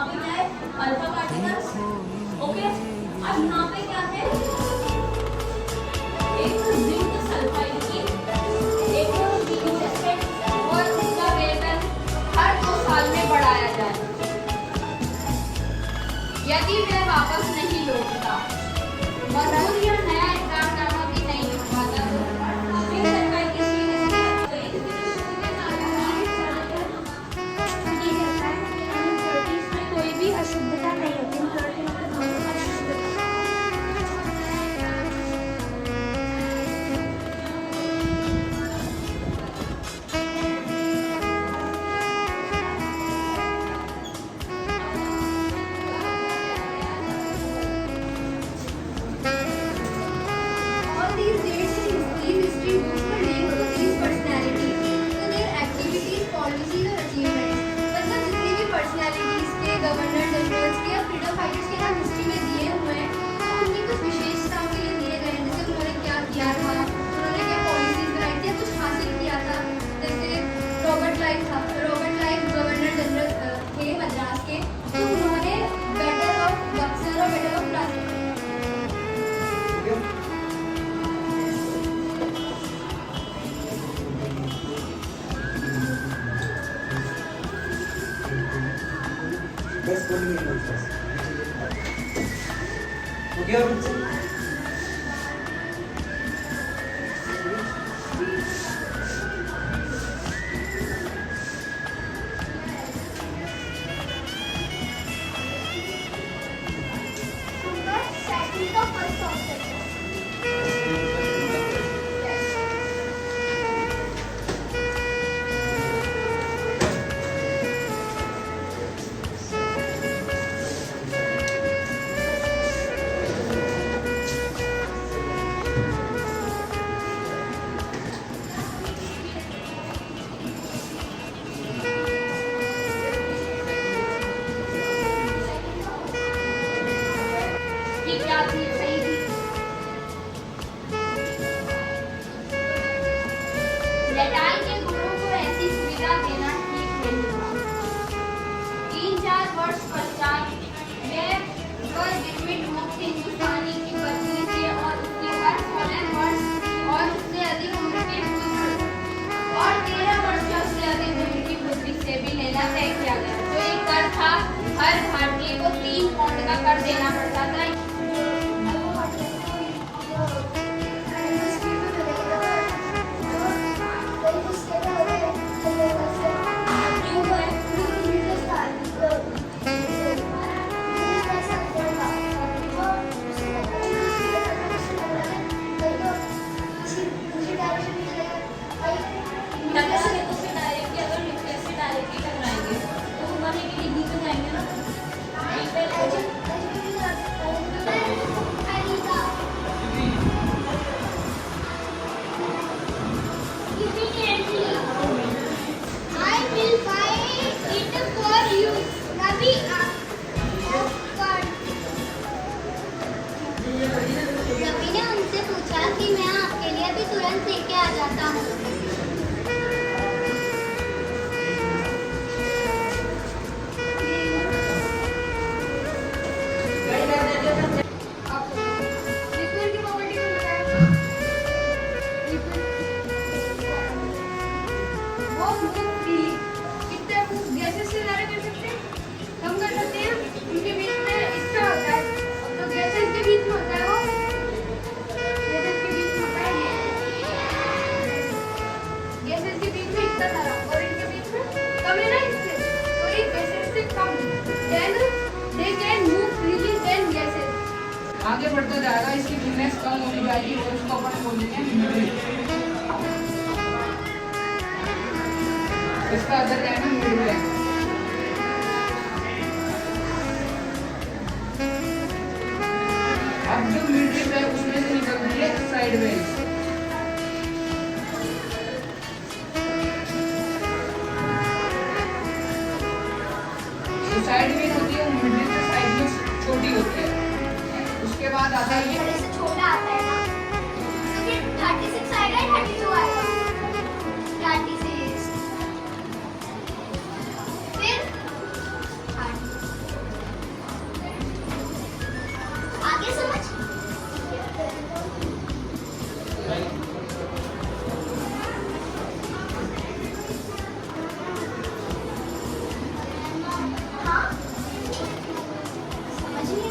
यहाँ पे क्या है, अल्फा पार्टिकल्स। ओके, अब यहाँ पे क्या है, एक जिंक सल्फाइड की, एक जिंक एसिड, और इसका वेतन हर 2 साल में बढ़ाया जाए। यदि वह वापस नहीं लौटता, मजदूर या नया इकरारनामा भी नहीं लिखवाता, तो जिंक सल्फाइड की कोई भी अशुद्धता नहीं होती। गवर्नर जनरल्स के और फ्रीडम फाइटर्स के नाम हिस्ट्री में दिए हुए हैं, तो उनकी कुछ विशेषताओं के लिए दिए गए हैं, जैसे उन्होंने क्या किया था, उन्होंने क्या पॉलिसीज बनाई थी, कुछ हासिल किया था। जैसे रॉबर्ट क्लाइव गवर्नर जनरल थे मद्रास के, तो उन्होंने बैटल ऑफ बक्सर और बैटल ऑफ प्लासी बस बोलिए बस। ओके और बच्चे लड़ाई के गुणों को ऐसी सुविधा देना ठीक नहीं था। 3-4 वर्ष पश्चात वे जिसमें मुक्त हिंदुस्तानी की पत्नी से और उसके 16 वर्ष और उससे अधिक उम्र के पुत्र और 13 वर्ष या उससे अधिक उम्र की पुत्री से भी लेना तय किया गया। जो एक कर था, हर भारतीय को 3 पाउंड का कर देना पड़ता था। रवि ने उनसे पूछा कि मैं आपके लिए भी तुरंत लेके आ जाता हूँ। आगे बढ़ता जाएगा, इसकी गिननेस कम होती जाएगी, और उसको अपन बोलेंगे इसका अदर क्या है, मिड ब्रेक। अब जो मिड ब्रेक है उसमें से निकल रही है साइडवेज। जो साइडवेज होती है वो मिड ब्रेक से साइड में छोटी होती है। उसके बाद आता है ये से छोटा आता है ना, तो फिर 36 आएगा या 32 आएगा? 36 फिर 8 समझ? हाँ समझिए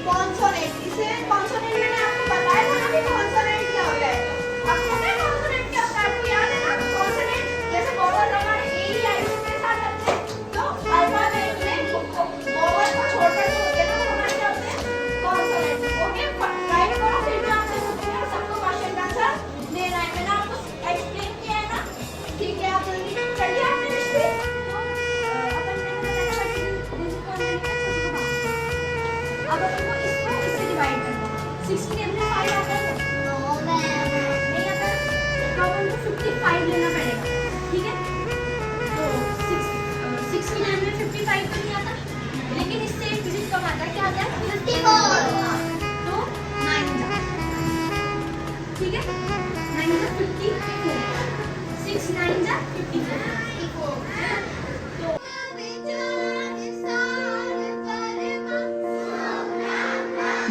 कॉन्सोनेंट, इसे कॉन्सोनेंट मैंने आपको बताया था ना कि कॉन्सोनेंट क्या होता है। आपको पता है कॉन्सोनेंट क्या होता है? आपको याद है ना? कॉन्सोनेंट जैसे वोवल हमारे ए ई आई ओ के साथ आते हैं, तो अल्फाबेट में वोवल को छोड़कर जो होते हैं ना वो हमारे क्या होते हैं? कॉन्सोनेंट। ओके, राइट करो फिर भी आंसर होते हैं और सबको क्वेश्चन का आंसर देना है। मैंने आपको एक्सप्लेन किया है ना? ठीक है, आप जल्दी कर लिया आपने हिस्ट्री? अपन ने बताया कि अब अपन को इसको इससे डिवाइड करना है। 6 की टेबल में 5 आता है नहीं आता है? तो अपन को 55 लेना पड़ेगा, ठीक है? तो 6 की टेबल में 55 तो नहीं आता, लेकिन इससे एक डिजिट कम आता है। क्या आता है? 54। तो 9 जा, ठीक है? 9 जा 54, 6 9 जा 54।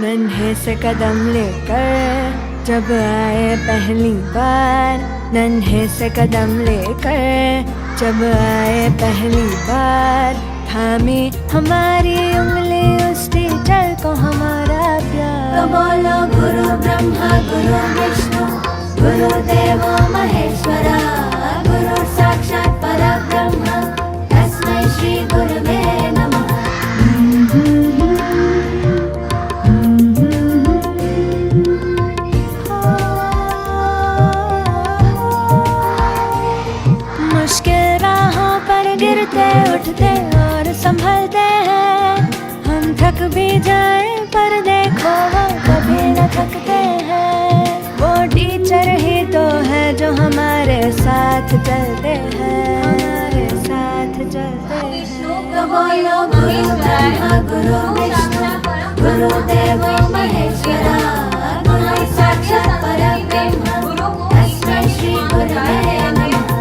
नन्हे से कदम लेकर जब आए पहली बार, नन्हे से कदम लेकर जब आए पहली बार, थामी हमारी उंगली उस टीचर को हमारा प्यार। तो बोलो गुरु ब्रह्मा गुरु विष्णु गुरुदेवो महेश्वरा, गुरु साक्षात परब्रह्म तस्मै श्री गुरुवे नमः। मुश्किल राहों पर गिरते उठते और संभलते हैं, हम थक भी जाए पर देखो वो कभी न थकते हैं। वो टीचर ही तो है जो हमारे साथ चलते हैं, हमारे साथ चलते हैं। तो बोलो गुरु ब्रह्मा गुरु विष्णु गुरुदेवो महेश्वरा, गुरु साक्षात परब्रह्म तस्मै श्री गुरुवे नमः।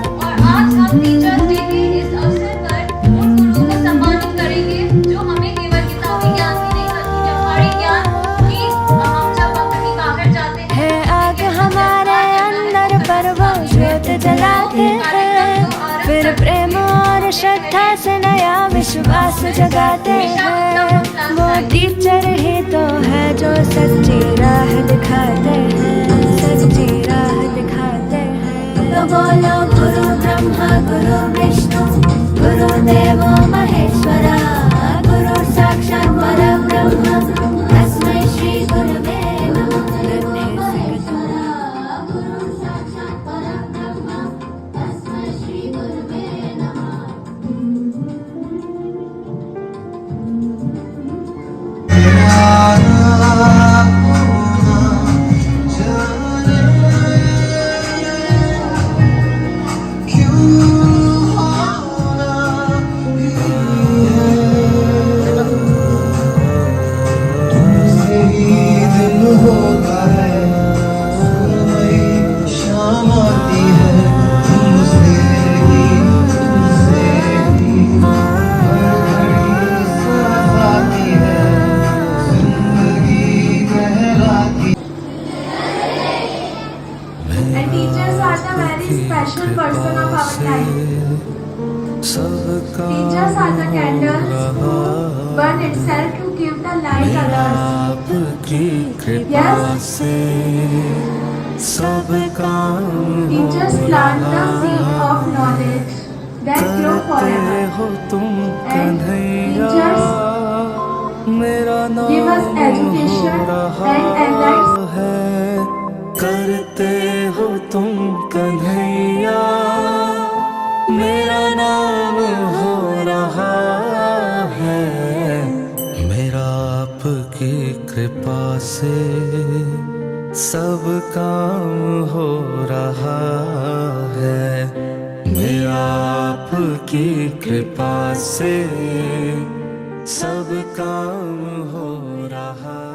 टीचर्स डे के इस अवसर पर उन गुरुओं को सम्मानित करेंगे जो हमें केवल किताबी ज्ञान ही नहीं बल्कि व्यवहारिक ज्ञान भी हम जब अपनी कागज जाते हैं है आग हमारे अंदर पर वो ज्योत जलाते हैं, फिर प्रेम और श्रद्धा से नया विश्वास जगाते हैं। वो टीचर ही तो है जो सच्ची राह दिखाते हैं, सच्ची राह दिखाते हैं। तो बोलो गुरु ब्रह्मा गुरु विष्णु गुरुदेवो महेश्वरा, गुरु साक्षात परब्रह्म तस्मै श्री गुरुवे नमः। गुरु साक्षात परब्रह्म तस्मै श्री गुरुवे नमः। And teachers are the very special person of our life. Teachers are the candles burn itself to give the light others. Yes. Teachers plant the seed of knowledge that grow forever. And teachers give us education and enlightenment. करते हो तुम कन्हैया, मेरा नाम हो रहा है, मेरा आपकी कृपा से सब काम हो रहा है, मेरा आपकी कृपा से सब काम हो रहा